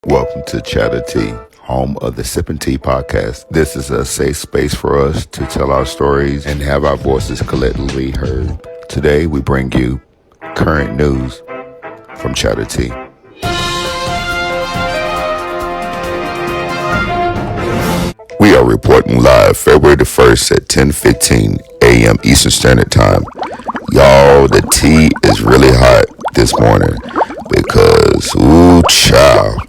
Welcome to Chatter Tea, home of the Sippin' Tea podcast. This is a safe space for us to tell our stories and have our voices collectively heard. Today, we bring you current news from Chatter Tea. We are reporting live February the 1st at 10:15 a.m. Eastern Standard Time. Y'all, the tea is really hot this morning because, ooh, child.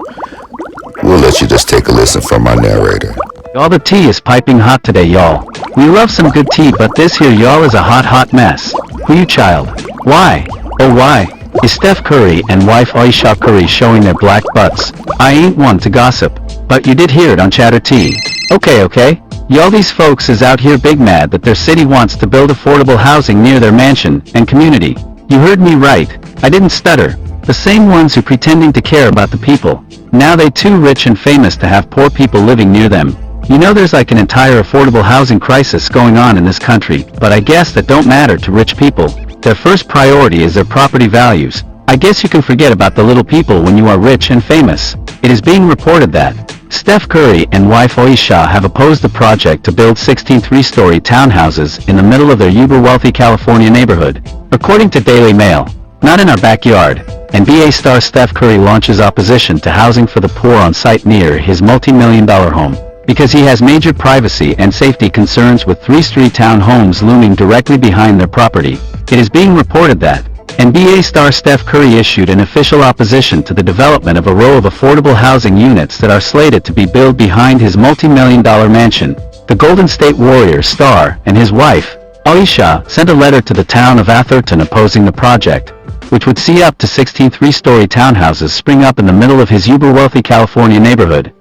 We'll let you just take a listen from my narrator. All the tea is piping hot today, y'all. We love some good tea, but this here, y'all, is a hot mess. Who you, child? Why? Oh, why? Is Steph Curry and wife Ayesha Curry showing their black butts? I ain't one to gossip, but you did hear it on Chatter Tea. Okay. Y'all, these folks is out here big mad that their city wants to build affordable housing near their mansion and community. You heard me right. I didn't stutter. The same ones who pretending to care about the people. Now they too rich and famous to have poor people living near them. You know, there's like an entire affordable housing crisis going on in this country, but I guess that don't matter to rich people. Their first priority is their property values. I guess you can forget about the little people when you are rich and famous. It is being reported that Steph Curry and wife Ayesha have opposed the project to build 16 three-story townhouses in the middle of their uber-wealthy California neighborhood. According to Daily Mail, not in our backyard. NBA star Steph Curry launches opposition to housing for the poor on site near his multi-million-dollar home because he has major privacy and safety concerns with 3 townhomes looming directly behind their property. It is being reported that NBA star Steph Curry issued an official opposition to the development of a row of affordable housing units that are slated to be built behind his multi-million-dollar mansion. The Golden State Warriors star and his wife, Ayesha, sent a letter to the town of Atherton opposing the project, which would see up to 16 three-story townhouses spring up in the middle of his uber-wealthy California neighborhood.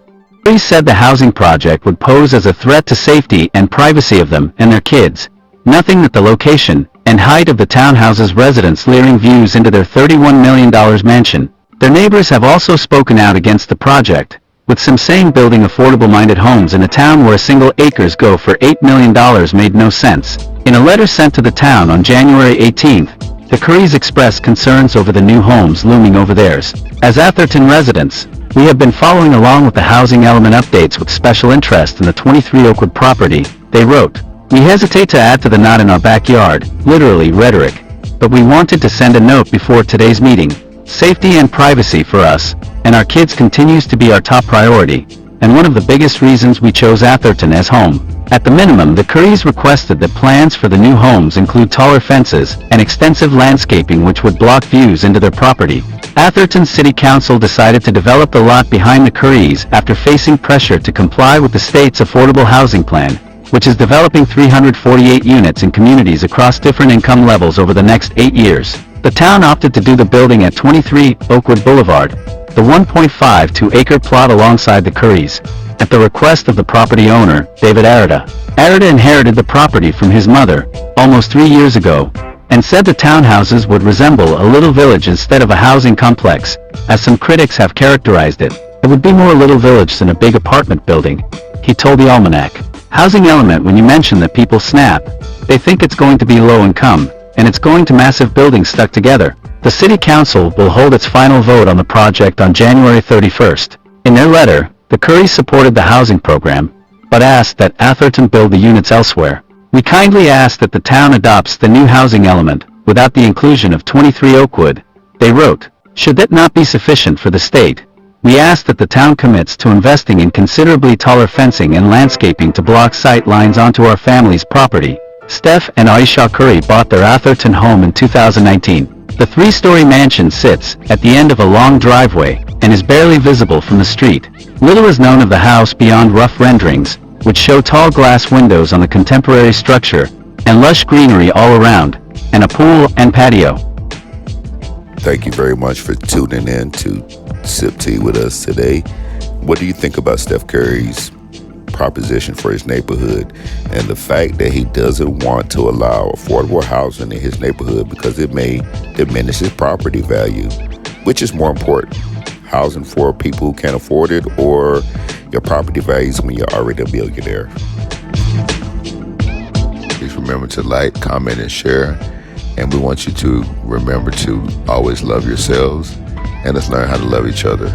Curry said the housing project would pose as a threat to safety and privacy of them and their kids. Nothing that the location and height of the townhouses' residents leering views into their $31 million mansion. Their neighbors have also spoken out against the project, with some saying building affordable-minded homes in a town where a single acres go for $8 million made no sense. In a letter sent to the town on January 18th, the Currys expressed concerns over the new homes looming over theirs. As Atherton residents, we have been following along with the housing element updates with special interest in the 23 Oakwood property, they wrote. We hesitate to add to the not in our backyard, literally rhetoric, but we wanted to send a note before today's meeting. Safety and privacy for us and our kids continues to be our top priority, and one of the biggest reasons we chose Atherton as home. At the minimum, the Currys requested that plans for the new homes include taller fences and extensive landscaping which would block views into their property. Atherton City Council decided to develop the lot behind the Currys after facing pressure to comply with the state's affordable housing plan, which is developing 348 units in communities across different income levels over the next 8 years. The town opted to do the building at 23 Oakwood Boulevard, the 1.52-acre plot alongside the Currys, at the request of the property owner, David Ayesha. Ayesha inherited the property from his mother, almost 3 years ago, and said the townhouses would resemble a little village instead of a housing complex, as some critics have characterized it. It would be more a little village than a big apartment building, he told the Almanac. Housing element, when you mention that people snap, they think it's going to be low income, and it's going to massive buildings stuck together. The City Council will hold its final vote on the project on January 31st. In their letter, the Currys supported the housing program, but asked that Atherton build the units elsewhere. We kindly ask that the town adopts the new housing element, without the inclusion of 23 Oakwood, they wrote. Should that not be sufficient for the state, we ask that the town commits to investing in considerably taller fencing and landscaping to block sight lines onto our family's property. Steph and Ayesha Curry bought their Atherton home in 2019. The 3-story mansion sits at the end of a long driveway and is barely visible from the street. Little is known of the house beyond rough renderings, which show tall glass windows on the contemporary structure and lush greenery all around, and a pool and patio. Thank you very much for tuning in to Sip Tea with us today. What do you think about Steph Curry's proposition for his neighborhood and the fact that he doesn't want to allow affordable housing in his neighborhood because it may diminish his property value? Which is more important, housing for people who can't afford it, or your property values when you're already a millionaire? Please remember to like, comment, and share. And we want you to remember to always love yourselves, and let's learn how to love each other.